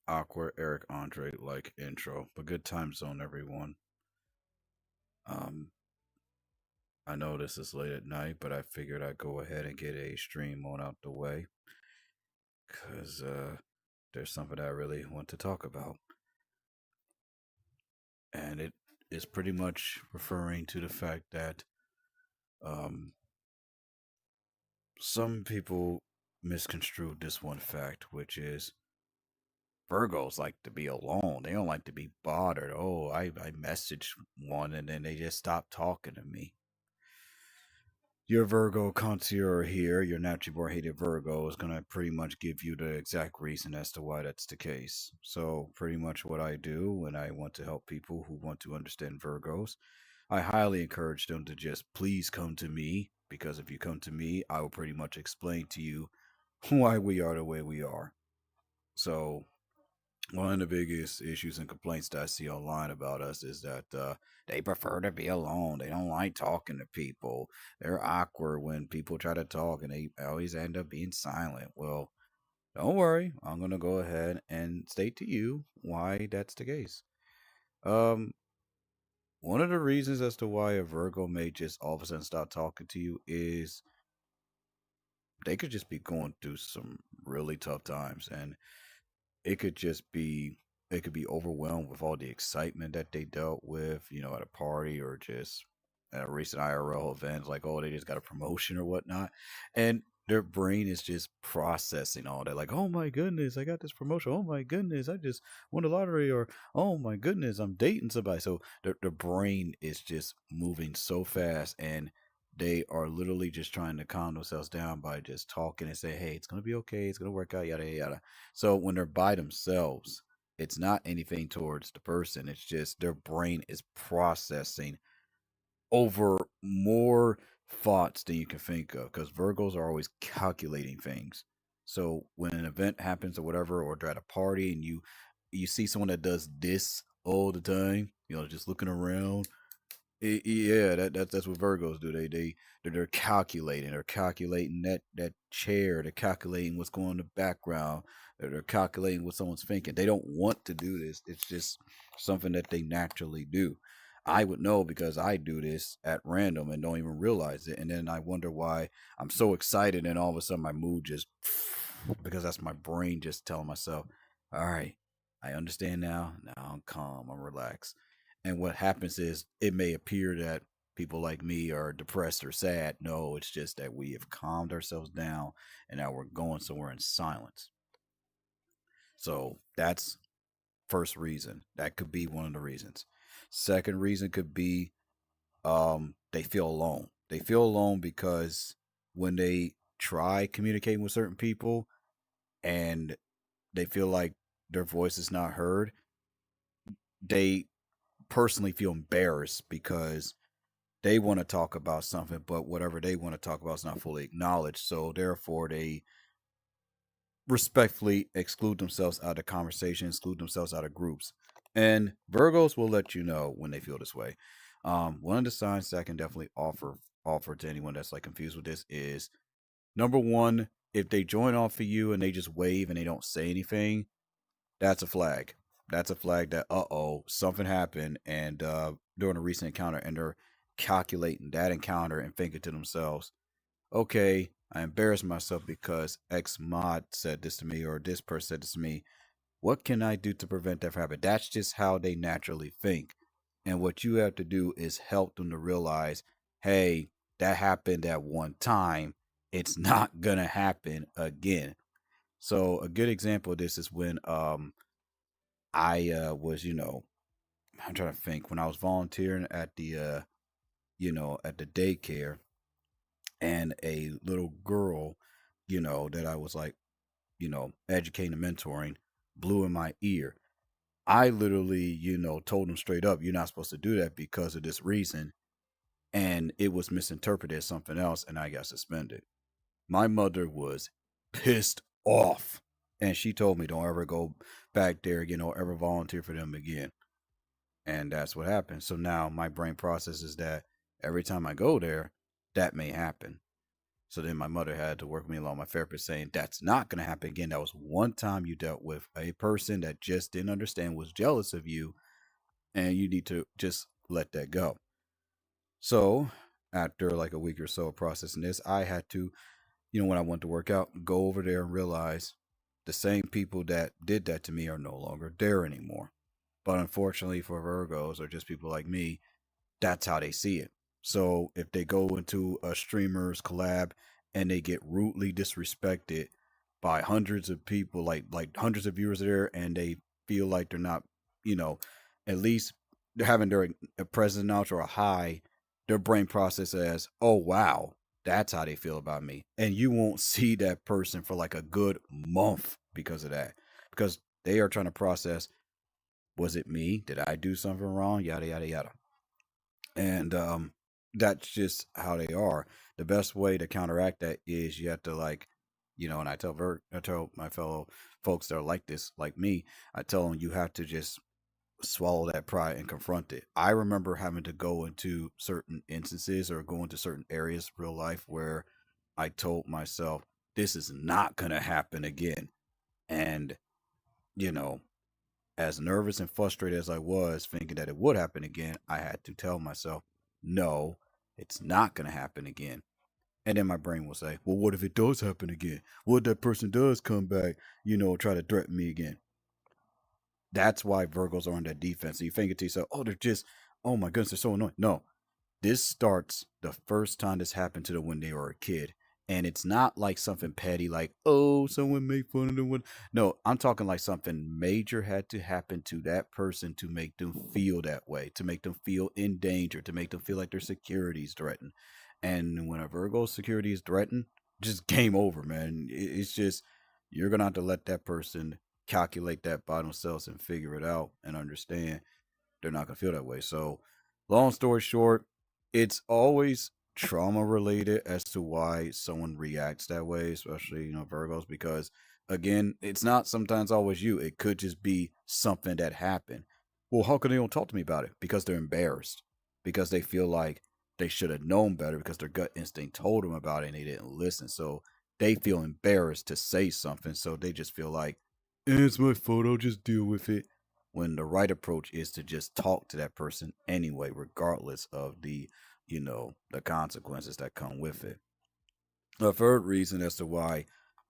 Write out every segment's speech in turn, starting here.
awkward Eric Andre like intro, but good time zone, everyone. Um, I know this is late at night, but I figured I'd go ahead and get a stream on out the way because there's something I really want to talk about, and it is pretty much referring to the fact that um, some people misconstrued this one fact, which is Virgos like to be alone. They don't like to be bothered. Oh, I messaged one and then they just stopped talking to me. Your Virgo concierge here, your naturally born hated Virgo, is going to pretty much give you the exact reason as to why that's the case. So, pretty much what I do when I want to help people who want to understand Virgos, I highly encourage them to just please come to me because if you come to me, I will pretty much explain to you why we are the way we are. So, one of the biggest issues and complaints that I see online about us is that they prefer to be alone. They don't like talking to people. They're awkward when people try to talk and they always end up being silent. Well, don't worry. I'm going to go ahead and state to you why that's the case. Um, One of the reasons as to why a Virgo may just all of a sudden stop talking to you is they could just be going through some really tough times and it could just be they could be overwhelmed with all the excitement that they dealt with, at a party or just at a recent IRL event, like oh they just got a promotion or whatnot, and their brain is just processing all that, like oh my goodness, I got this promotion. Oh my goodness, I just won the lottery, or oh my goodness, I'm dating somebody. So the brain is just moving so fast, and they are literally just trying to calm themselves down by just talking and say, hey, it's gonna be okay, it's gonna work out, yada yada yada. So when they're by themselves, it's not anything towards the person. It's just their brain is processing over more thoughts than you can think of because Virgos are always calculating things. So when an event happens or whatever, or they're at a party and you see someone that does this all the time, just looking around. Yeah, that's what Virgos do. They're calculating. They're calculating that chair. They're calculating what's going in the background. They're calculating what someone's thinking. They don't want to do this. It's just something that they naturally do. I would know because I do this at random and don't even realize it. And then I wonder why I'm so excited and all of a sudden my mood just because that's my brain just telling myself, all right, I understand now. Now I'm calm. I'm relaxed. And what happens is it may appear that people like me are depressed or sad. No, it's just that we have calmed ourselves down and now we're going somewhere in silence. So that's first reason. That could be one of the reasons. Second reason could be they feel alone. They feel alone because when they try communicating with certain people and they feel like their voice is not heard, they personally feel embarrassed because they want to talk about something, but whatever they want to talk about is not fully acknowledged. So therefore, they respectfully exclude themselves out of conversation, exclude themselves out of groups. And Virgos will let you know when they feel this way. One of the signs that I can definitely offer to anyone that's like confused with this is number one, if they join off of you and they just wave and they don't say anything, that's a flag. That's a flag that something happened and during a recent encounter, and they're calculating that encounter and thinking to themselves, okay, I embarrassed myself because X mod said this to me or this person said this to me. What can I do to prevent that from happening? That's just how they naturally think. And what you have to do is help them to realize, hey, that happened at one time. It's not gonna happen again. So a good example of this is when I was, I'm trying to think when I was volunteering at the at the daycare, and a little girl, that I was like, educating and mentoring, blew in my ear. I literally, told him straight up, you're not supposed to do that because of this reason. And it was misinterpreted as something else, and I got suspended. My mother was pissed off. And she told me, don't ever go back there, ever volunteer for them again. And that's what happened. So now my brain processes that every time I go there, that may happen. So then my mother had to work with me along, my therapist, saying that's not going to happen again. That was one time you dealt with a person that just didn't understand, was jealous of you, and you need to just let that go. So after like a week or so of processing this, I had to, when I went to work out, go over there and realize the same people that did that to me are no longer there anymore. But unfortunately for Virgos or just people like me, that's how they see it. So if they go into a streamer's collab and they get rudely disrespected by hundreds of people, like hundreds of viewers there, and they feel like they're not, you know, at least they're having their a present notch or a high, their brain process as, oh wow, that's how they feel about me. And you won't see that person for like a good month because of that. Because they are trying to process, was it me? Did I do something wrong? Yada yada yada. And that's just how they are. The best way to counteract that is you have to like, and I tell my fellow folks that are like this, like me, I tell them you have to just swallow that pride and confront it. I remember having to go into certain instances or go into certain areas of real life where I told myself this is not gonna happen again. And you know, as nervous and frustrated as I was, thinking that it would happen again, I had to tell myself, no, it's not going to happen again. And then my brain will say, well, what if it does happen again? What if that person does come back, try to threaten me again? That's why Virgos are on that defense. And you think it to yourself, oh, they're just, oh my goodness, they're so annoying. No, this starts the first time this happened to them when they were a kid. And it's not like something petty, like, oh, someone made fun of them. No, I'm talking like something major had to happen to that person to make them feel that way, to make them feel in danger, to make them feel like their security is threatened. And when a Virgo security is threatened, just game over, man. It's just, you're going to have to let that person calculate that by themselves and figure it out and understand they're not going to feel that way. So, long story short, it's always trauma related as to why someone reacts that way, especially, Virgos, because again, it's not sometimes always you. It could just be something that happened. Well, how come they don't talk to me about it? Because they're embarrassed, because they feel like they should have known better because their gut instinct told them about it and they didn't listen. So they feel embarrassed to say something. So they just feel like, it's my fault. I'll just deal with it, when the right approach is to just talk to that person anyway, regardless of the consequences that come with it. A third reason as to why,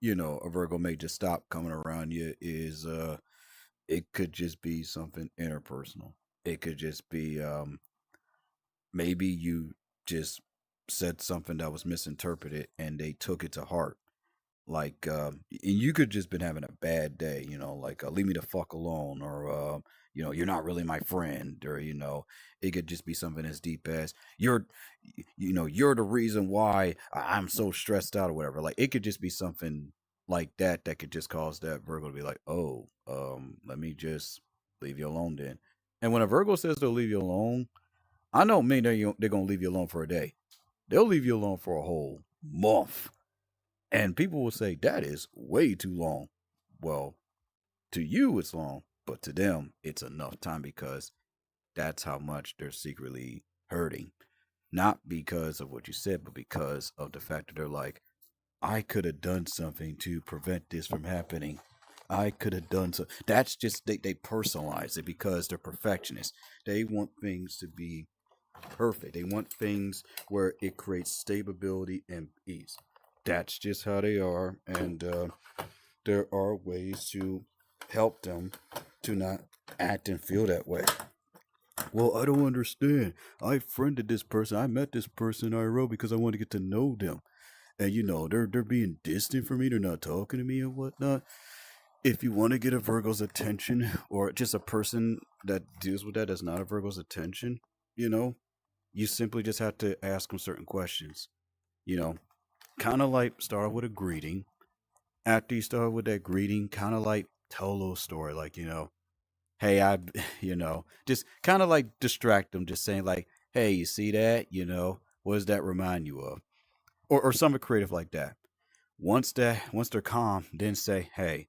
a Virgo may just stop coming around you is it could just be something interpersonal. It could just be maybe you just said something that was misinterpreted and they took it to heart. Like, and you could just been having a bad day, like, leave me the fuck alone, or you're not really my friend, or it could just be something as deep as you're the reason why I'm so stressed out or whatever. Like, it could just be something like that that could just cause that Virgo to be like, oh, let me just leave you alone then. And when a Virgo says they'll leave you alone, I know me, they're gonna leave you alone for a day. They'll leave you alone for a whole month. And people will say, that is way too long. Well, to you, it's long, but to them, it's enough time because that's how much they're secretly hurting. Not because of what you said, but because of the fact that they're like, I could have done something to prevent this from happening. I could have done so. That's just, they personalize it because they're perfectionists. They want things to be perfect. They want things where it creates stability and ease. That's just how they are, and there are ways to help them to not act and feel that way. Well, I don't understand. I friended this person. I met this person IRL because I want to get to know them, and they're being distant from me. They're not talking to me and whatnot. If you want to get a Virgo's attention, or just a person that deals with that that's not a Virgo's attention, you know, you simply just have to ask them certain questions. You know, kind of like start with a greeting. After you start with that greeting, kind of like tell a little story, like, hey, just kind of like distract them, just saying like, hey, you see that, what does that remind you of, or something creative like that. Once they're calm, then say, hey,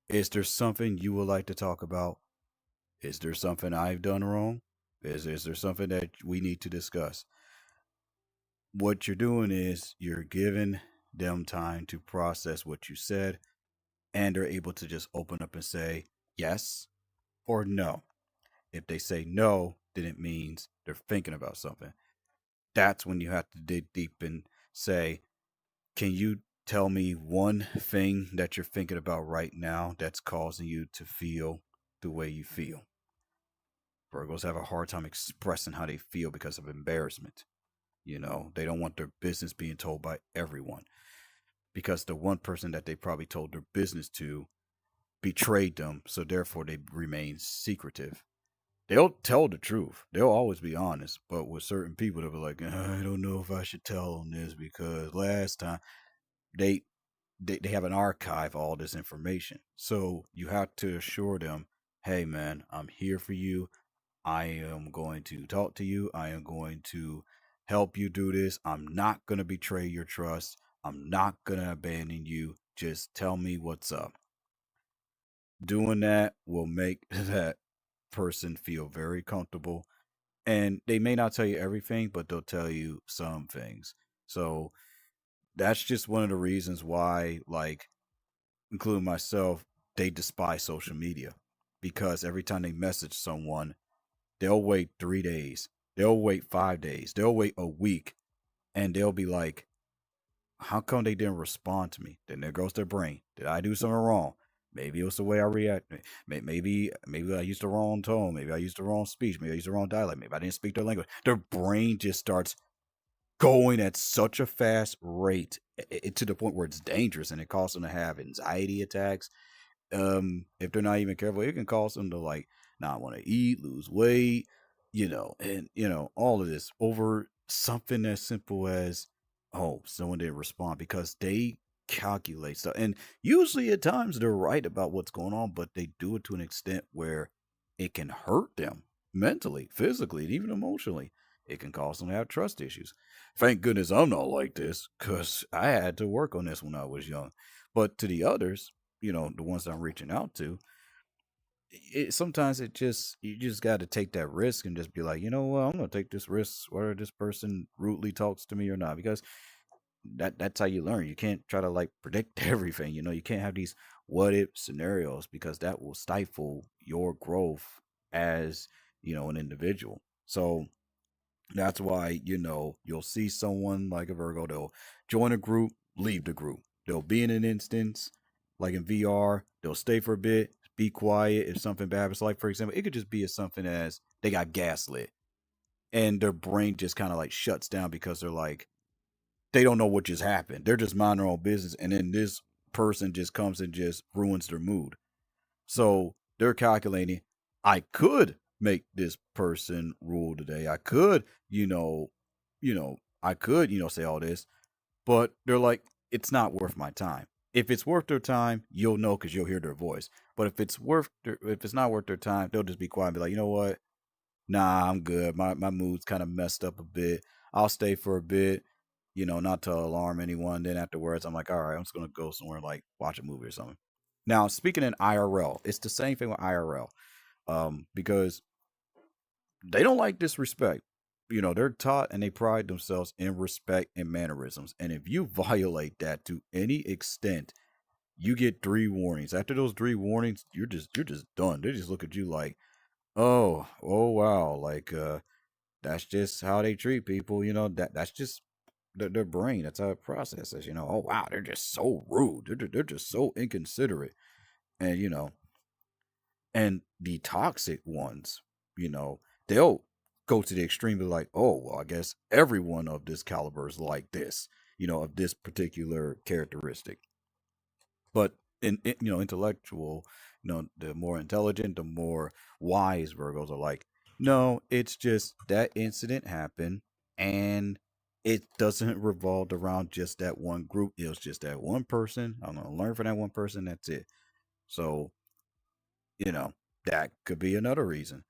is there something you would like to talk about? Is there something I've done wrong? Is there something that we need to discuss? what you're doing is you're giving them time to process what you said, and they're able to just open up and say yes or no. If they say no, then it means they're thinking about something. That's when you have to dig deep and say, can you tell me one thing that you're thinking about right now that's causing you to feel the way you feel? Virgos have a hard time expressing how they feel because of embarrassment. They don't want their business being told by everyone because the one person that they probably told their business to betrayed them, so therefore they remain secretive. They'll tell the truth. They'll always be honest. But with certain people, they'll be like, I don't know if I should tell them this because last time they they have an archive of all this information. So you have to assure them, hey man, I'm here for you. I am going to talk to you. I am going to help you do this. I'm not going to betray your trust. I'm not going to abandon you. Just tell me what's up. Doing that will make that person feel very comfortable. And they may not tell you everything, but they'll tell you some things. So that's just one of the reasons why, like, including myself, they despise social media because every time they message someone, they'll wait 3 days, they'll wait 5 days, they'll wait a week, and they'll be like, how come they didn't respond to me? Then there goes their brain. Did I do something wrong? Maybe it was the way I react. Maybe I used the wrong tone. Maybe I used the wrong speech. Maybe I used the wrong dialect. Maybe I didn't speak their language. Their brain just starts going at such a fast rate to the point where it's dangerous and it causes them to have anxiety attacks. If they're not even careful, it can cause them to like not want to eat, lose weight, and all of this over something as simple as, oh, someone didn't respond, because they calculate stuff. And usually at times they're right about what's going on, but they do it to an extent where it can hurt them mentally, physically, and even emotionally. It can cause them to have trust issues. Thank goodness I'm not like this, because I had to work on this when I was young. But to the others, the ones that I'm reaching out to, sometimes you just got to take that risk and just be like, you know what, I'm gonna take this risk whether this person rudely talks to me or not, because that's how you learn. You can't try to like predict everything. You can't have these what if scenarios, because that will stifle your growth as an individual. So that's why, you'll see someone like a Virgo, they'll join a group, leave the group. They'll be in an instance, like in VR, they'll stay for a bit, be quiet if something bad happens. Like, for example, it could just be as something as they got gaslit and their brain just kind of like shuts down because they're like, they don't know what just happened. They're just minding their own business. And then this person just comes and just ruins their mood. So they're calculating, I could make this person rule today. I could, I could, say all this, but they're like, it's not worth my time. If it's worth their time, you'll know because you'll hear their voice. But if it's not worth their time, they'll just be quiet and be like, you know what? Nah, I'm good. My mood's kind of messed up a bit. I'll stay for a bit, not to alarm anyone. Then afterwards, I'm like, all right, I'm just gonna go somewhere and like watch a movie or something. Now, speaking in IRL, it's the same thing with IRL, because they don't like disrespect. They're taught and they pride themselves in respect and mannerisms. And if you violate that to any extent, you get 3 warnings. After those 3 warnings, you're just done. They just look at you like, oh wow, like that's just how they treat people. That's just their brain. That's how it processes. Oh wow, they're just so rude. They're just so inconsiderate, and and the toxic ones, they'll go to the extreme, be like, oh well, I guess everyone of this caliber is like this, of this particular characteristic. But intellectual, the more intelligent, the more wise Virgos are like, no, it's just that incident happened, and it doesn't revolve around just that one group. It was just that one person. I'm gonna learn from that one person. That's it. So you know that could be another reason.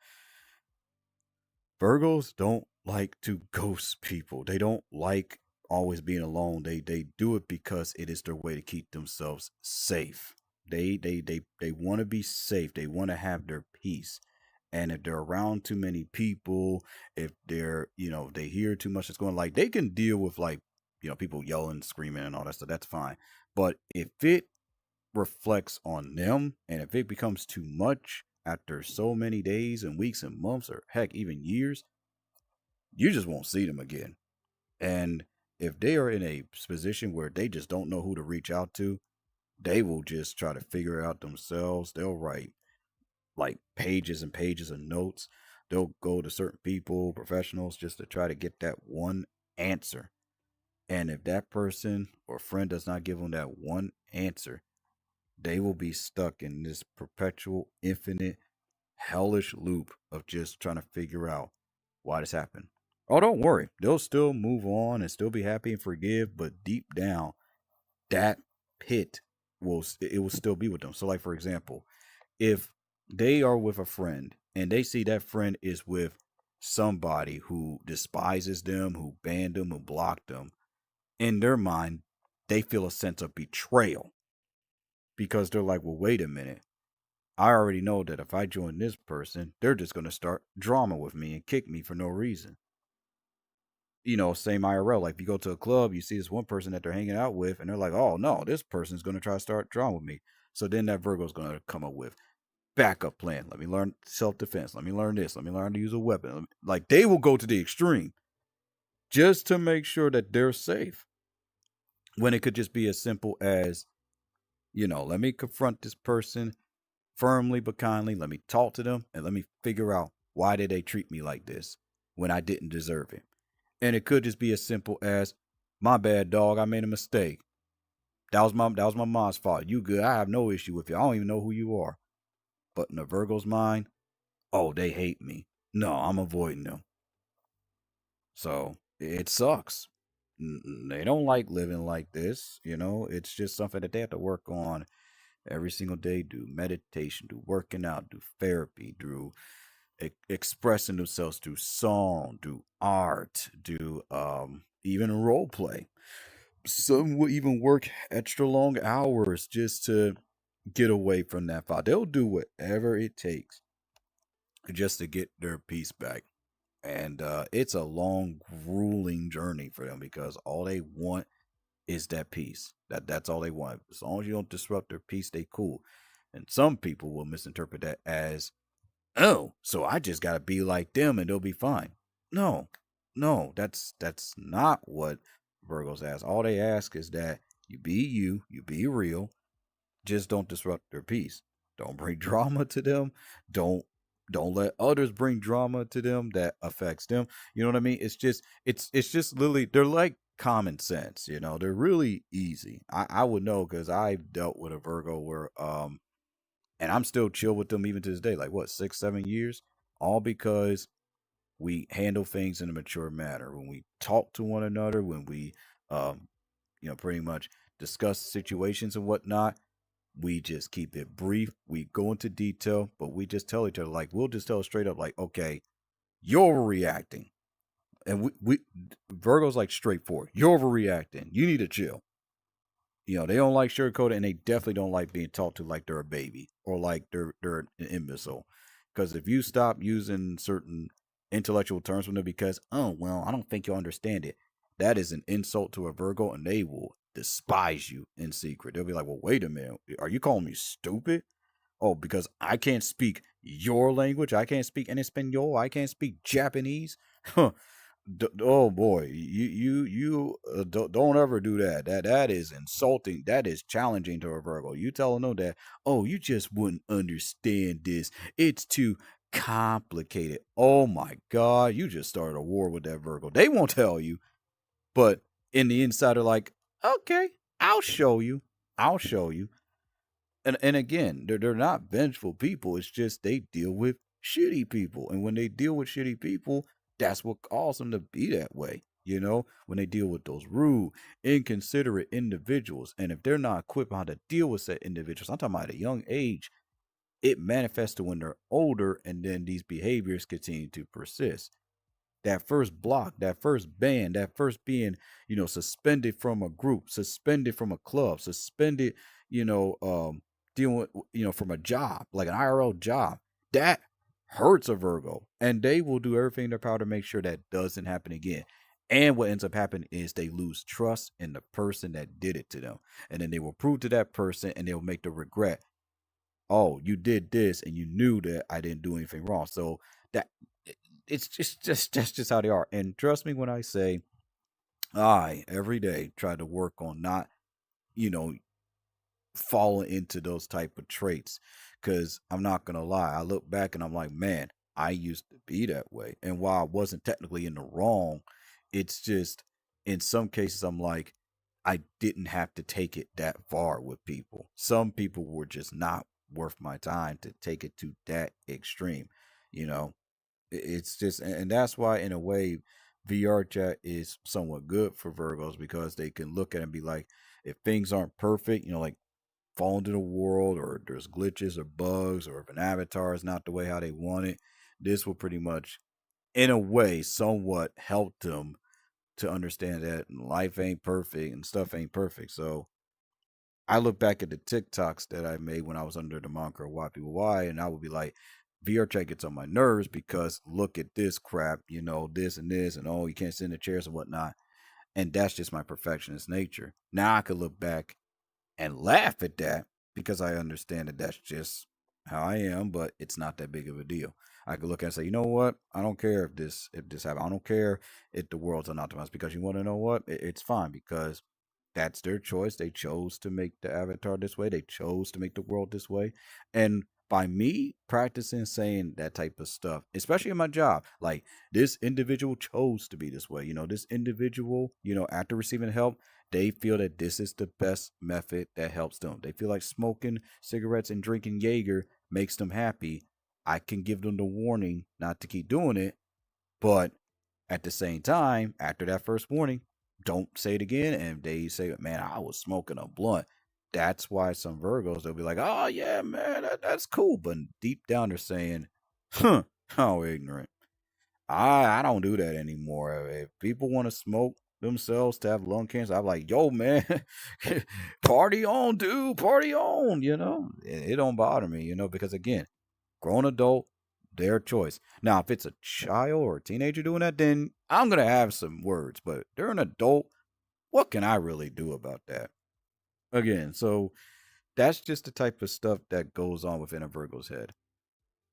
Virgos don't like to ghost people. They don't like always being alone. They do it because it is their way to keep themselves safe. They want to be safe. They want to have their peace. And if they're around too many people, if they're, they hear too much that's going, like, they can deal with, like, people yelling, screaming, and all that stuff. That's fine. But if it reflects on them and if it becomes too much after so many days and weeks and months or heck, even years, you just won't see them again. And if they are in a position where they just don't know who to reach out to, they will just try to figure it out themselves. They'll write like pages and pages of notes. They'll go to certain people, professionals, just to try to get that one answer. And if that person or friend does not give them that one answer, they will be stuck in this perpetual, infinite, hellish loop of just trying to figure out why this happened. Oh, don't worry. They'll still move on and still be happy and forgive, but deep down, that pit will still be with them. So, like, for example, if they are with a friend and they see that friend is with somebody who despises them, who banned them, who blocked them, in their mind, they feel a sense of betrayal because they're like, well, wait a minute. I already know that if I join this person, they're just going to start drama with me and kick me for no reason. Same IRL. Like, if you go to a club, you see this one person that they're hanging out with, and they're like, oh, no, this person's going to try to start drama with me. So then that Virgo's going to come up with backup plan. Let me learn self defense. Let me learn this. Let me learn to use a weapon. Like, they will go to the extreme just to make sure that they're safe when it could just be as simple as, let me confront this person firmly but kindly. Let me talk to them and let me figure out why did they treat me like this when I didn't deserve it. And it could just be as simple as, my bad, dog. I made a mistake. That was my mom's fault. You good? I have no issue with you. I don't even know who you are. But in a Virgo's mind, oh, they hate me. No, I'm avoiding them. So it sucks. They don't like living like this. It's just something that they have to work on every single day. Do meditation, do working out, do therapy, do expressing themselves through song, do art, do even role play. Some will even work extra long hours just to get away from that thought. They'll do whatever it takes just to get their peace back. And it's a long, grueling journey for them because all they want is that peace. That's all they want. As long as you don't disrupt their peace, they cool. And some people will misinterpret that as, oh, so I just gotta be like them and they'll be fine. No, no, that's not what Virgos ask. All they ask is that you be real, just don't disrupt their peace. Don't bring drama to them. Don't don't let others bring drama to them that affects them. You know what I mean? It's just literally they're like common sense. They're really easy. I would know because I've dealt with a Virgo where and I'm still chill with them even to this day. Like what, 6 7 years, all because we handle things in a mature manner. When we talk to one another, when we um pretty much discuss situations and whatnot, we just keep it brief. We go into detail, but we just tell each other, like, we'll just tell straight up, like, okay, you're overreacting. And we Virgo's like straightforward. You're overreacting. You need to chill. They don't like sugarcoating, and they definitely don't like being talked to like they're a baby or like they're an imbecile. Because if you stop using certain intellectual terms with them because, oh well, I don't think you'll understand it, that is an insult to a Virgo, and they will despise you in secret. They'll be like, well, wait a minute, are you calling me stupid? Oh, because I can't speak your language, I can't speak in Espanol, I can't speak Japanese. Oh boy, don't ever do that. That is insulting. That is challenging to a Virgo. You tell them that. Oh, you just wouldn't understand this. It's too complicated. Oh my God, you just started a war with that Virgo. They won't tell you, but in the inside, they're like, okay, I'll show you. I'll show you. And again, they're not vengeful people. It's just they deal with shitty people, and when they deal with shitty people, that's what caused them to be that way. When they deal with those rude, inconsiderate individuals, and if they're not equipped on how to deal with that individuals, I'm talking about at a young age, it manifests to when they're older, and then these behaviors continue to persist. That first block, that first ban, that first being, suspended from a group, suspended from a club, suspended, you know, um, dealing with, from a job, like an IRL job. That hurts a Virgo, and they will do everything in their power to make sure that doesn't happen again. And what ends up happening is they lose trust in the person that did it to them. And then they will prove to that person and they'll make the regret, oh, you did this and you knew that I didn't do anything wrong. So that it's just that's just how they are. And trust me when I say I every day try to work on not, you know, falling into those type of traits. Cause I'm not gonna lie, I look back and I'm like, man, I used to be that way. And while I wasn't technically in the wrong, it's just in some cases I'm like, I didn't have to take it that far with people. Some people were just not worth my time to take it to that extreme. You know, it's just, and that's why in a way, VR chat is somewhat good for Virgos because they can look at it and be like, if things aren't perfect, like fall into the world or there's glitches or bugs or if an avatar is not the way how they want it, this will pretty much, in a way, somewhat help them to understand that life ain't perfect and stuff ain't perfect. So I look back at the TikToks that I made when I was under the moniker Why People Why, and I would be like, VR chat gets on my nerves because look at this crap, this and this, and oh, you can't sit in the chairs and whatnot. And that's just my perfectionist nature. Now I could look back and laugh at that because I understand that that's just how I am, but it's not that big of a deal. I could look at it and say, you know what? I don't care if this happens. I don't care if the world's unoptimized because you want to know what? It's fine because that's their choice. They chose to make the avatar this way. They chose to make the world this way. And by me practicing saying that type of stuff, especially in my job, like this individual chose to be this way. This individual, after receiving help, they feel that this is the best method that helps them. They feel like smoking cigarettes and drinking Jaeger makes them happy. I can give them the warning not to keep doing it, but at the same time, after that first warning, don't say it again. And they say, man, I was smoking a blunt. That's why some Virgos, they'll be like, oh, yeah, man, that's cool. But deep down, they're saying, huh, how ignorant. I don't do that anymore. If people want to smoke themselves to have lung cancer, I'm like, yo, man, party on, dude, party on. It don't bother me, because again, grown adult, their choice. Now, if it's a child or a teenager doing that, then I'm gonna have some words. But they're an adult. What can I really do about that? Again, so that's just the type of stuff that goes on within a Virgo's head.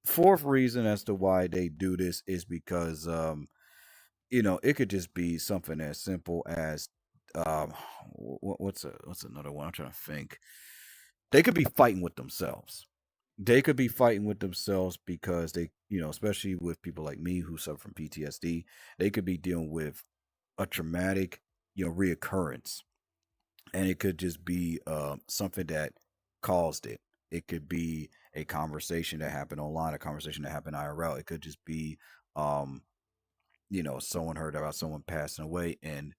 Fourth reason as to why they do this is because it could just be something as simple as what's another one? I'm trying to think. They could be fighting with themselves. They could be fighting with themselves because they, especially with people like me who suffer from PTSD, they could be dealing with a traumatic, reoccurrence, and it could just be something that caused it. It could be a conversation that happened online, a conversation that happened IRL. It could just be, um, someone heard about someone passing away, and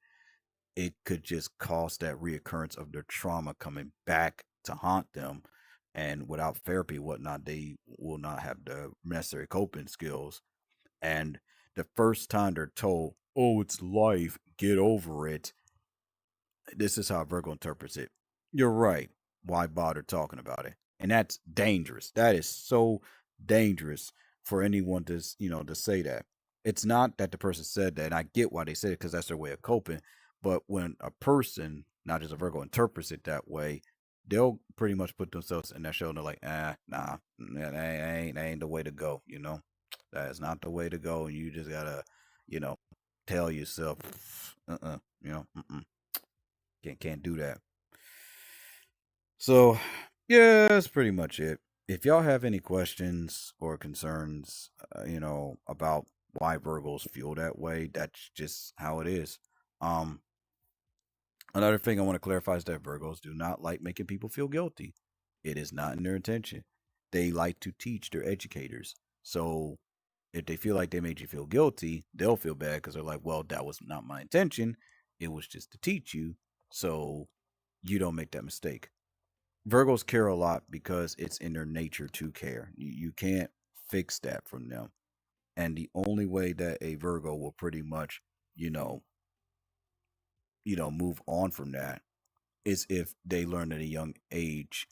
it could just cause that reoccurrence of their trauma coming back to haunt them. And without therapy, whatnot, they will not have the necessary coping skills. And the first time they're told, oh, it's life, get over it, this is how Virgo interprets it. You're right. Why bother talking about it? And that's dangerous. That is so dangerous for anyone to say that. It's not that the person said that, and I get why they said it because that's their way of coping. But when a person, not just a Virgo, interprets it that way, they'll pretty much put themselves in that show and they're like, nah, that ain't the way to go, That is not the way to go. And you just gotta, you know, tell yourself, can't do that. So, yeah, that's pretty much it. If y'all have any questions or concerns, about why Virgos feel that way, that's just how it is. Um, Another thing I want to clarify is that Virgos do not like making people feel guilty. It is not in their intention. They like to teach their educators. So if they feel like they made you feel guilty, they'll feel bad because they're like, well, that was not my intention. It was just to teach you. So you don't make that mistake. Virgos care a lot because it's in their nature to care. You can't fix that from them. And the only way that a Virgo will pretty much, you know, move on from that is if they learn at a young age,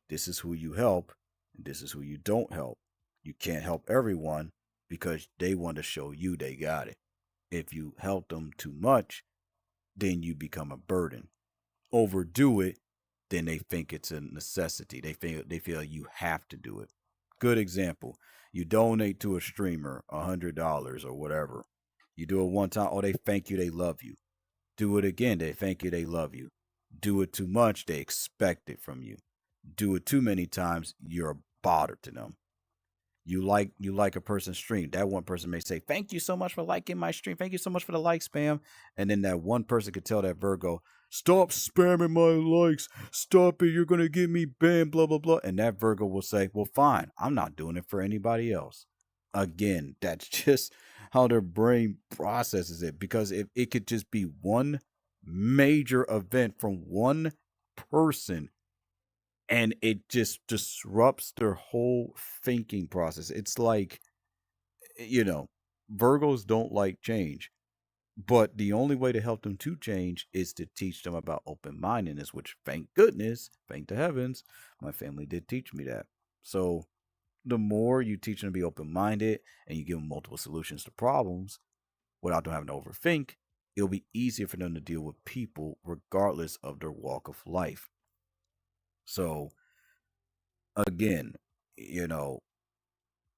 this is who you help, and this is who you don't help. You can't help everyone because they want to show you they got it. If you help them too much, then you become a burden. Overdo it, then they think it's a necessity. They feel you have to do it. Good example. You donate to a streamer $100 or whatever. You do it one time, oh they thank you, they love you. Do it again, they thank you, they love you. Do it too much, they expect it from you. Do it too many times, you're a bother to them. You like a person's stream. That one person may say, "Thank you so much for liking my stream. Thank you so much for the like spam." And then that one person could tell that Virgo, "Stop spamming my likes. Stop it. You're gonna get me banned." Blah blah blah. And that Virgo will say, "Well, fine. I'm not doing it for anybody else." Again, that's just how their brain processes it. Because if it could just be one major event from one person and it just disrupts their whole thinking process. It's like, you know, Virgos don't like change, but the only way to help them to change is to teach them about open mindedness, which, thank goodness, thank the heavens, my family did teach me that. So, the more you teach them to be open minded and you give them multiple solutions to problems without them having to overthink, it'll be easier for them to deal with people regardless of their walk of life. So, again, you know,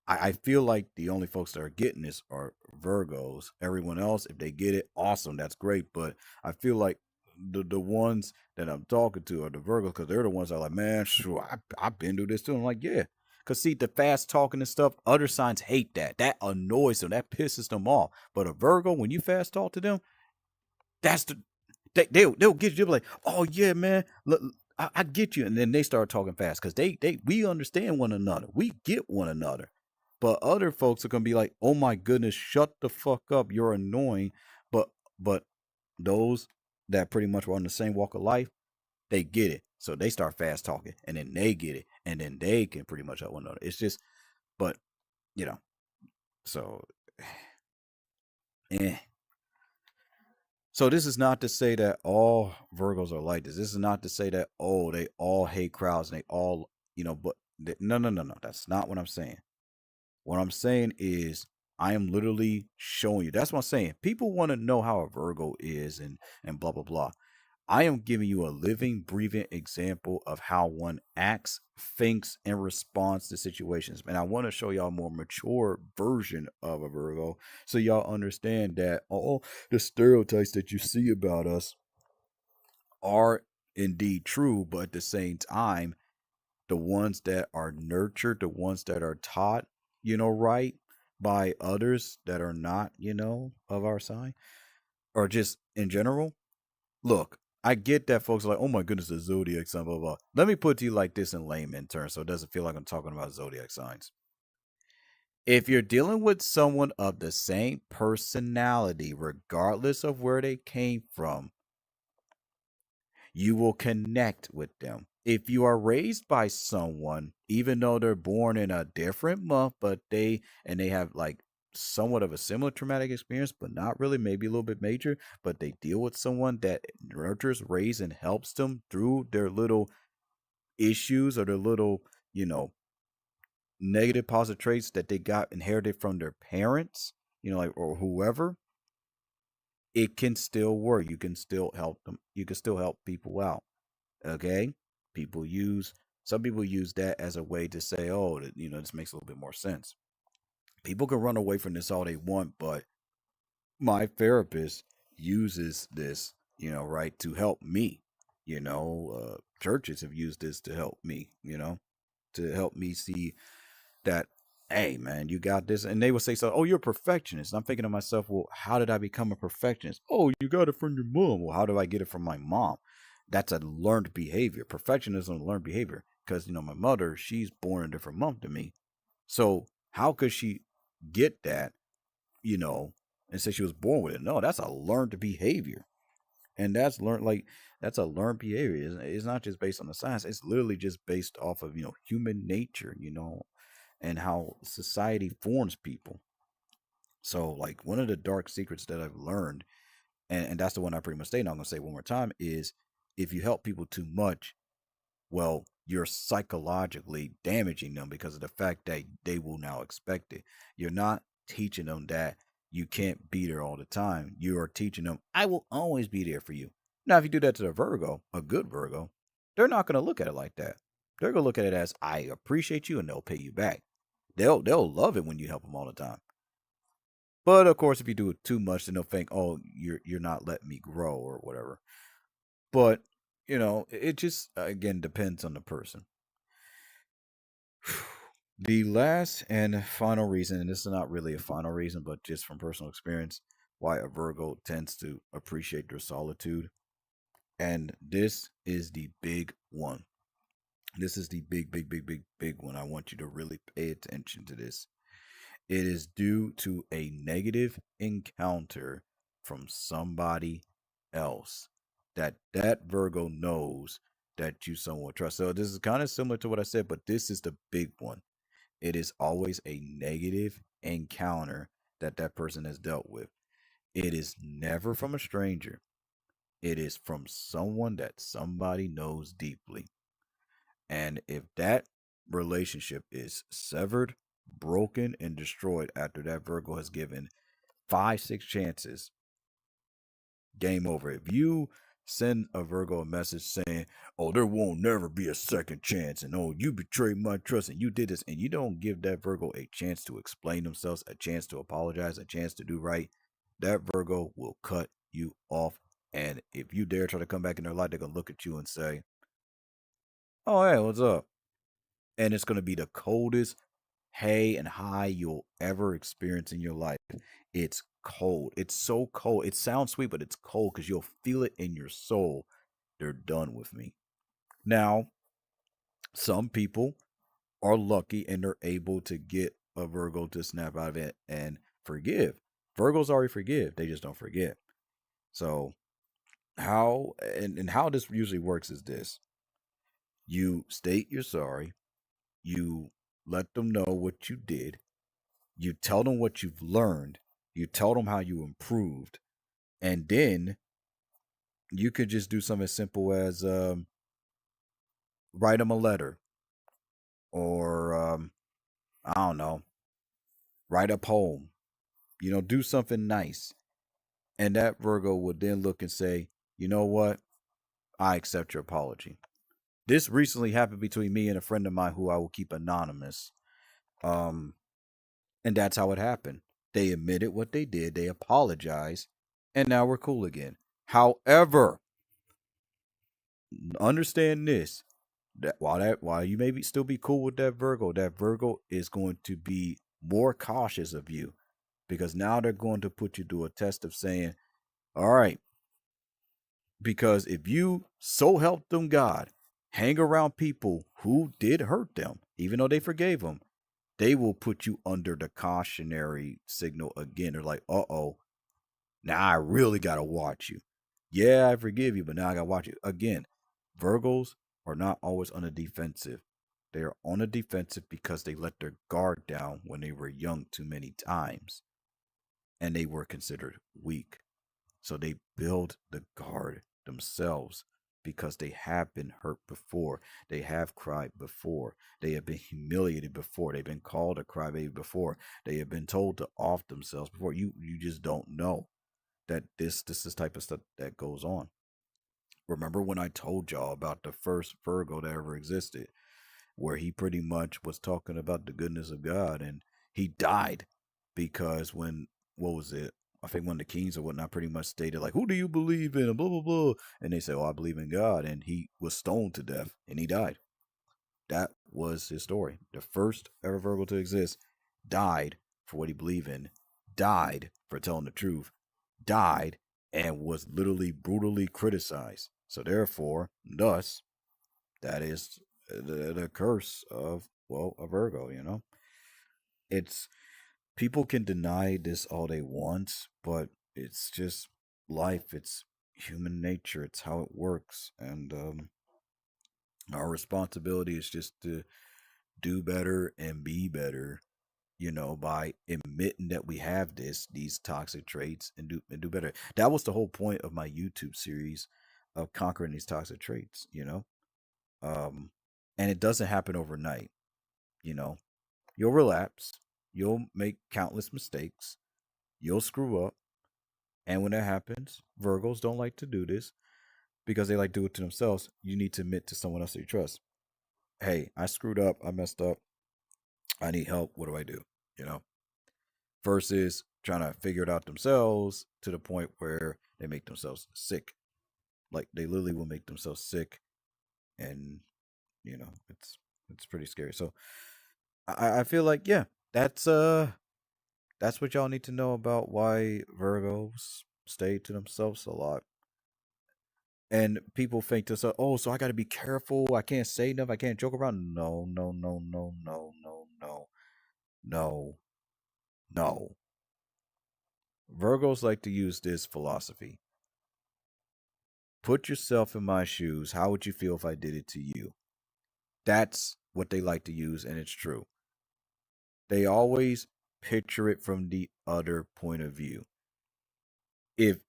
I feel like the only folks that are getting this are Virgos. Everyone else, if they get it, awesome, that's great. But I feel like the ones that I'm talking to are the Virgos because they're the ones that are like, man, sure, I've been through this too. I'm like, yeah. Because see, the fast talking and stuff, other signs hate that. That annoys them. That pisses them off. But a Virgo, when you fast talk to them, that's the they'll get you like, oh yeah, man, look, I get you, and then they start talking fast because they we understand one another, we get one another. But other folks are gonna be like, oh my goodness, shut the fuck up, you're annoying. But those that pretty much were on the same walk of life, they get it, so they start fast talking, and then they get it, and then they can pretty much help one another. It's just, but you know, so eh. So this is not to say that all Virgos are like this. This is not to say that oh they all hate crowds and they all but no no no no, that's not what I'm saying. What I'm saying is I am literally showing you. That's what I'm saying. People want to know how a Virgo is and blah blah blah. I am giving you a living, breathing example of how one acts, thinks, and responds to situations. And I want to show y'all a more mature version of a Virgo so y'all understand that all the stereotypes that you see about us are indeed true, but at the same time, the ones that are nurtured, the ones that are taught, right, by others that are not, of our sign, or just in general. Look, I get that folks are like, oh my goodness, the zodiac sign, blah, blah. Let me put to you like this in layman terms so it doesn't feel like I'm talking about zodiac signs. If you're dealing with someone of the same personality, regardless of where they came from, you will connect with them. If you are raised by someone, even though they're born in a different month, but they have like somewhat of a similar traumatic experience, but not really, maybe a little bit major, but they deal with someone that nurtures, raises, and helps them through their little issues or their little, you know, negative positive traits that they got inherited from their parents, like or whoever, it can still work. You can still help them. You can still help people out. Okay, people use some people use that as a way to say, oh, this makes a little bit more sense. People can run away from this all they want, but my therapist uses this, right, to help me. Churches have used this to help me, to help me see that, hey man, you got this. And they would say, so, oh, you're a perfectionist. And I'm thinking to myself, well, how did I become a perfectionist? Oh, you got it from your mom. Well, how do I get it from my mom? That's a learned behavior. Perfectionism, learned behavior. Because my mother, she's born a different month than me. So how could she get that, you know and say she was born with it? No, that's a learned behavior. And that's a learned behavior. It's not just based on the science. It's literally just based off of human nature, and how society forms people. So, like, one of the dark secrets that I've learned, and that's the one I pretty much stayed on, I'm going to say one more time, is if you help people too much, Well, you're psychologically damaging them because of the fact that they will now expect it. You're not teaching them that you can't be there all the time. You are teaching them, I will always be there for you. Now, if you do that to a Virgo, a good Virgo, they're not going to look at it like that. They're going to look at it as, I appreciate you, and they'll pay you back. They'll love it when you help them all the time. But of course, if you do it too much, then they'll think, oh, you're not letting me grow or whatever. But it just again depends on the person. The last and final reason, and this is not really a final reason, but just from personal experience, why a Virgo tends to appreciate their solitude. And this is the big one. This is the big, big, big, big, big one. I want you to really pay attention to this. It is due to a negative encounter from somebody else that Virgo knows that you somewhat trust. So this is kind of similar to what I said, but this is the big one. It is always a negative encounter that person has dealt with. It is never from a stranger. It is from someone that somebody knows deeply. And if that relationship is severed, broken, and destroyed after that Virgo has given five, six chances, game over. If you send a Virgo a message saying, oh, there won't never be a second chance, and oh, you betrayed my trust and you did this, and you don't give that Virgo a chance to explain themselves, a chance to apologize, a chance to do right, that Virgo will cut you off. And if you dare try to come back in their life, they're going to look at you and say, oh, hey, what's up? And it's going to be the coldest hey and hi you'll ever experience in your life. It's cold. It's so cold. It sounds sweet, but it's cold because you'll feel it in your soul. They're done with me. Now, some people are lucky and they're able to get a Virgo to snap out of it and forgive. Virgos already forgive, they just don't forget. So, how and how this usually works is this: you state you're sorry, you let them know what you did, you tell them what you've learned, you tell them how you improved, and then you could just do something as simple as write them a letter or I don't know, write a poem. Do something nice, and that Virgo would then look and say, you know what, I accept your apology. This recently happened between me and a friend of mine who I will keep anonymous. Um, and that's how it happened. They admitted what they did, they apologized, and now we're cool again. However, understand this: that while you may still be cool with that Virgo is going to be more cautious of you because now they're going to put you through a test of saying, all right, because if you so help them God hang around people who did hurt them, even though they forgave them, they will put you under the cautionary signal again. They're like, uh-oh, now I really gotta watch you. Yeah, I forgive you, but now I gotta watch you. Again, Virgos are not always on the defensive. They are on the defensive because they let their guard down when they were young too many times and they were considered weak. So they build the guard themselves because they have been hurt before. They have cried before. They have been humiliated before. They've been called a crybaby before. They have been told to off themselves before. You just don't know that this is type of stuff that goes on. Remember when I told y'all about the first Virgo that ever existed, where he pretty much was talking about the goodness of God and he died because when what was it? I think one of the kings or whatnot pretty much stated like, "Who do you believe in?" And blah blah blah, and they said, "Oh, I believe in God," and he was stoned to death and he died. That was his story. The first ever Virgo to exist died for what he believed in, died for telling the truth, died and was literally brutally criticized. So therefore, thus, that is the curse of a Virgo. It's people can deny this all they want, but it's just life. It's human nature. It's how it works, and our responsibility is just to do better and be better. By admitting that we have these toxic traits and do better. That was the whole point of my YouTube series of conquering these toxic traits. Um, and it doesn't happen overnight. You know, you'll relapse, you'll make countless mistakes, you'll screw up, and when that happens, Virgos don't like to do this because they like to do it to themselves. You need to admit to someone else that you trust. Hey, I screwed up. I messed up. I need help. What do I do? You know, versus trying to figure it out themselves to the point where they make themselves sick. Like they literally will make themselves sick, and it's pretty scary. So I feel like that's what y'all need to know about why Virgos stay to themselves a lot. And people think to say, "Oh, so I got to be careful. I can't say nothing. I can't joke around." No, no, no, no, no, no, no, no, no. Virgos like to use this philosophy. Put yourself in my shoes. How would you feel if I did it to you? That's what they like to use, and it's true. They always picture it from the other point of view. If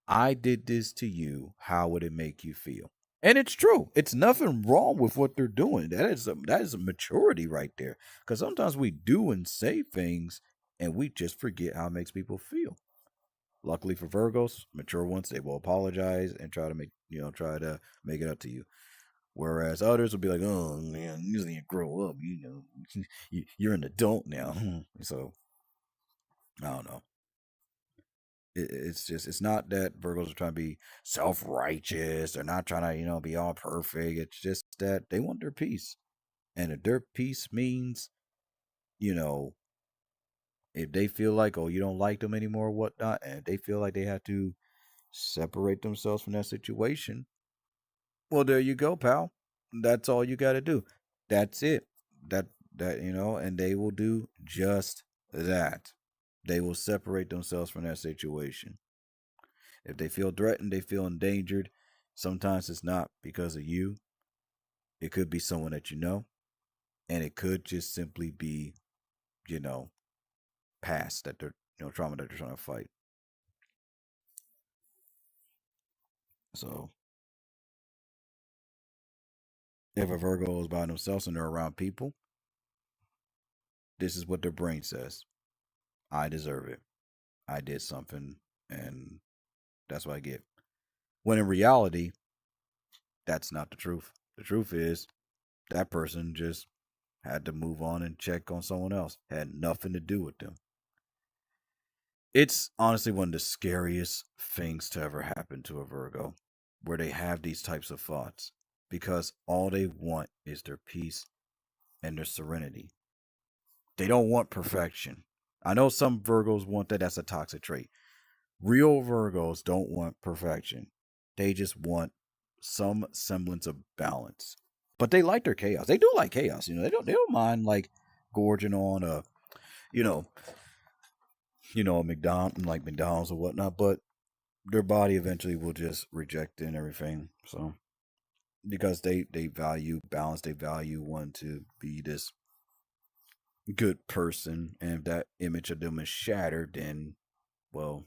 I did this to you, how would it make you feel? And it's true. It's nothing wrong with what they're doing. That is a maturity right there. Because sometimes we do and say things, and we just forget how it makes people feel. Luckily for Virgos, mature ones, they will apologize and try to make it up to you. Whereas others will be like, "Oh man, you need to grow up. You're an adult now." So I don't know. It's not that Virgos are trying to be self righteous. They're not trying to be all perfect. It's just that they want their peace, and if their peace means you know if they feel like, oh, you don't like them anymore or whatnot, and if they feel like they have to separate themselves from that situation, well, there you go, pal. That's all you got to do. That's it. That and they will do just that. They will separate themselves from that situation. If they feel threatened, they feel endangered. Sometimes it's not because of you. It could be someone that you know, and it could just simply be, you know, past that they're, trauma that they're trying to fight. So if a Virgo is by themselves and they're around people, this is what their brain says: I deserve it. I did something, and that's what I get. When in reality, that's not the truth. The truth is that person just had to move on and check on someone else. Had nothing to do with them. It's honestly one of the scariest things to ever happen to a Virgo, where they have these types of thoughts because all they want is their peace and their serenity. They don't want perfection. I know some Virgos want that. That's a toxic trait. Real Virgos don't want perfection. They just want some semblance of balance. But they like their chaos. They do like chaos. They don't mind like gorging on you know, a McDonald's or whatnot, but their body eventually will just reject it and everything. So because they value balance, they value one to be this good person, and if that image of them is shattered, then well,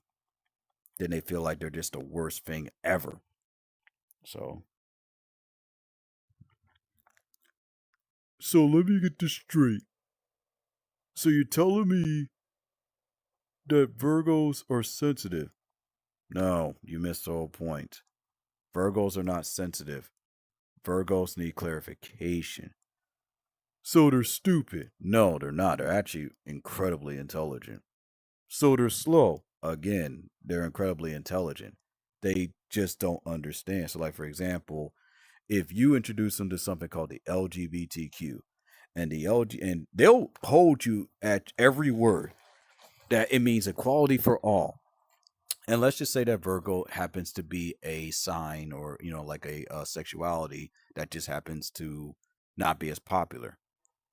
then they feel like they're just the worst thing ever. So let me get this straight. So you're telling me that Virgos are sensitive? No, you missed the whole point. Virgos are not sensitive. Virgos need clarification. So they're stupid? No, they're not. They're actually incredibly intelligent. So they're slow? Again, they're incredibly intelligent. They just don't understand. So, like for example, if you introduce them to something called the LGBTQ, and and they'll hold you at every word that it means equality for all. And let's just say that Virgo happens to be a sign, or like a sexuality that just happens to not be as popular.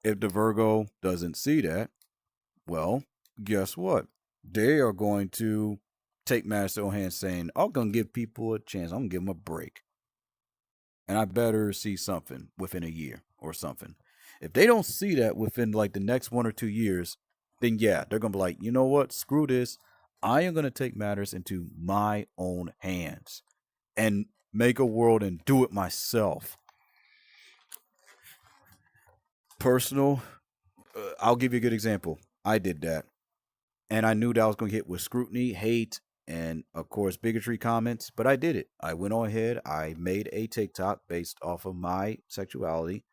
If the Virgo doesn't see that, well, guess what? They are going to take matters to their hands, saying, "I'm gonna give people a chance. I'm gonna give them a break, and I better see something within a year or something." If they don't see that within like the next 1 or 2 years, then yeah, they're gonna be like, "You know what? Screw this. I am gonna take matters into my own hands and make a world and do it myself." Personal. I'll give you a good example. I did that, and I knew that I was going to get with scrutiny, hate, and of course bigotry comments. But I did it. I went on ahead. I made a TikTok based off of my sexuality,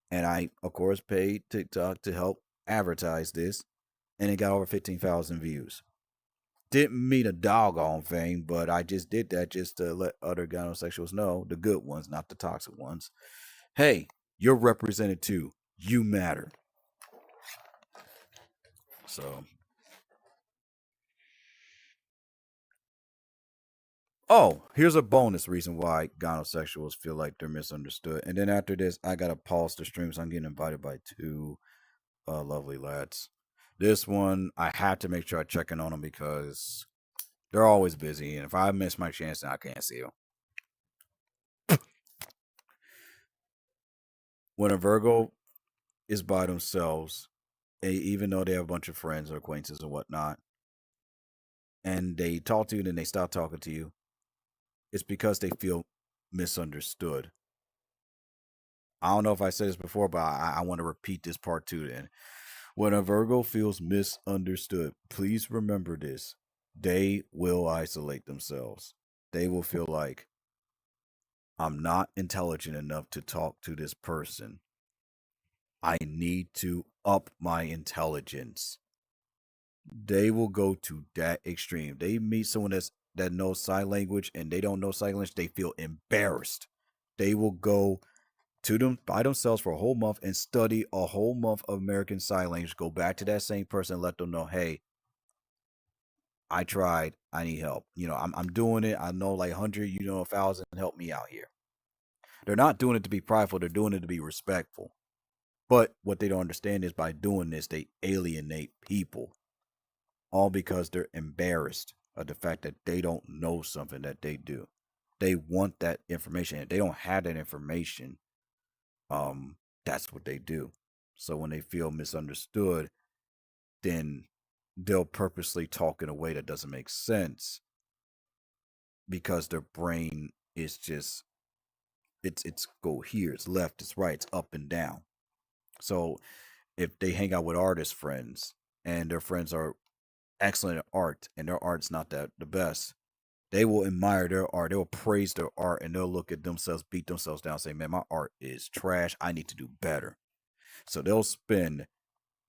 and I of course paid TikTok to help advertise this, and it got over 15,000 views. Didn't mean a doggone thing, but I just did that just to let other gynosexuals know, the good ones, not the toxic ones. Hey, you're represented too. You matter. So, oh, here's a bonus reason why gynosexuals feel like they're misunderstood. And then after this, I gotta pause the stream, so I'm getting invited by two lovely lads. This one, I had to make sure I check in on them because they're always busy, and if I miss my chance, then I can't see them. When a Virgo is by themselves, even though they have a bunch of friends or acquaintances and whatnot, and they talk to you and then they stop talking to you, it's because they feel misunderstood. I don't know if I said this before, but I want to repeat this part too. Then, when a Virgo feels misunderstood, please remember this: they will isolate themselves. They will feel like I'm not intelligent enough to talk to this person. I need to up my intelligence. They will go to that extreme. They meet someone that knows sign language and they don't know sign language, they feel embarrassed. They will go to them by themselves for a whole month and study a whole month of American Sign Language. Go back to that same person and let them know, hey, I tried. I need help. I'm doing it. I know like 100, 1,000. Help me out here. They're not doing it to be prideful. They're doing it to be respectful. But what they don't understand is by doing this, they alienate people, all because they're embarrassed of the fact that they don't know something that they do. They want that information. If they don't have that information, that's what they do. So when they feel misunderstood, then they'll purposely talk in a way that doesn't make sense because their brain is just it's go here, it's left, it's right, it's up and down. So if they hang out with artist friends and their friends are excellent at art and their art's not that the best, they will admire their art, they'll praise their art, and they'll look at themselves, beat themselves down, say, man, my art is trash, I need to do better. So they'll spend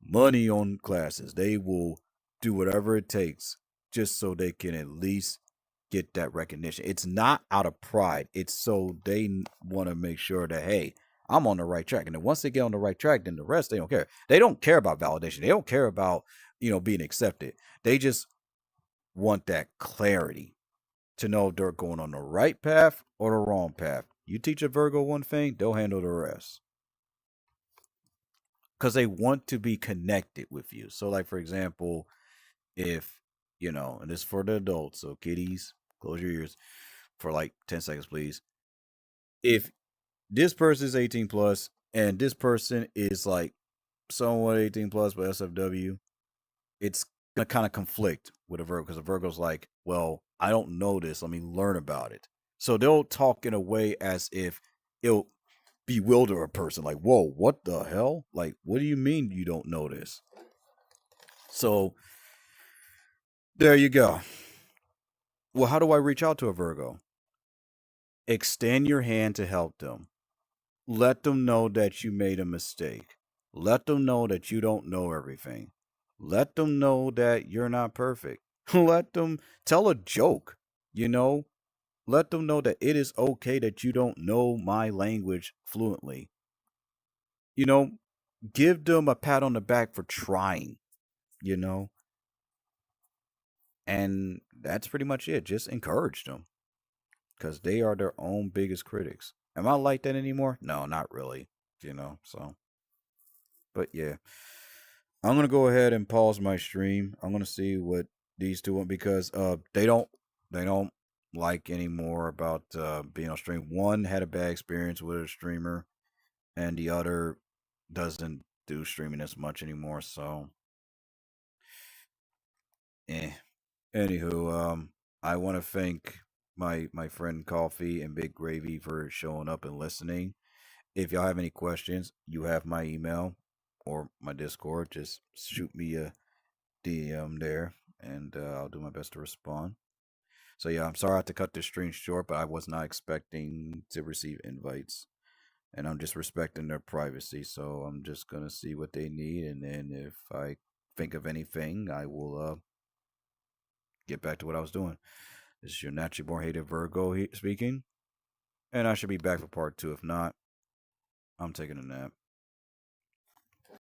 money on classes. They will do whatever it takes just so they can at least get that recognition. It's not out of pride. It's so they want to make sure that, hey, I'm on the right track. And then once they get on the right track, then the rest they don't care. They don't care about validation. They don't care about, being accepted. They just want that clarity to know if they're going on the right path or the wrong path. You teach a Virgo one thing, they'll handle the rest because they want to be connected with you. So, like for example, if and this is for the adults, so kiddies, close your ears for like 10 seconds, please. If this person is 18 plus and this person is like somewhat 18 plus but SFW, it's gonna kind of conflict with a Virgo because a Virgo's like, well, I don't know this. Let me learn about it. So they'll talk in a way as if it'll bewilder a person, like, whoa, what the hell? Like, what do you mean you don't know this? So there you go. Well, how do I reach out to a Virgo? Extend your hand to help them. Let them know that you made a mistake. Let them know that you don't know everything. Let them know that you're not perfect. Let them tell a joke, you know? Let them know that it is okay that you don't know my language fluently. You know, give them a pat on the back for trying, you know? And that's pretty much it. Just encourage them because they are their own biggest critics. Am I like that anymore? No, not really, So, but yeah, I'm gonna go ahead and pause my stream. I'm gonna see what these two want because they don't like anymore about being on stream. One had a bad experience with a streamer, and the other doesn't do streaming as much anymore. So, eh. Anywho, I want to thank my friend Coffee and Big Gravy for showing up and listening. If y'all have any questions, you have my email or my Discord. Just shoot me a DM there, and I'll do my best to respond. So yeah, I'm sorry I had to cut this stream short, but I was not expecting to receive invites, and I'm just respecting their privacy. So I'm just gonna see what they need, and then if I think of anything, I will get back to what I was doing. This is your naturally born hated Virgo speaking, and I should be back for part two. If not, I'm taking a nap.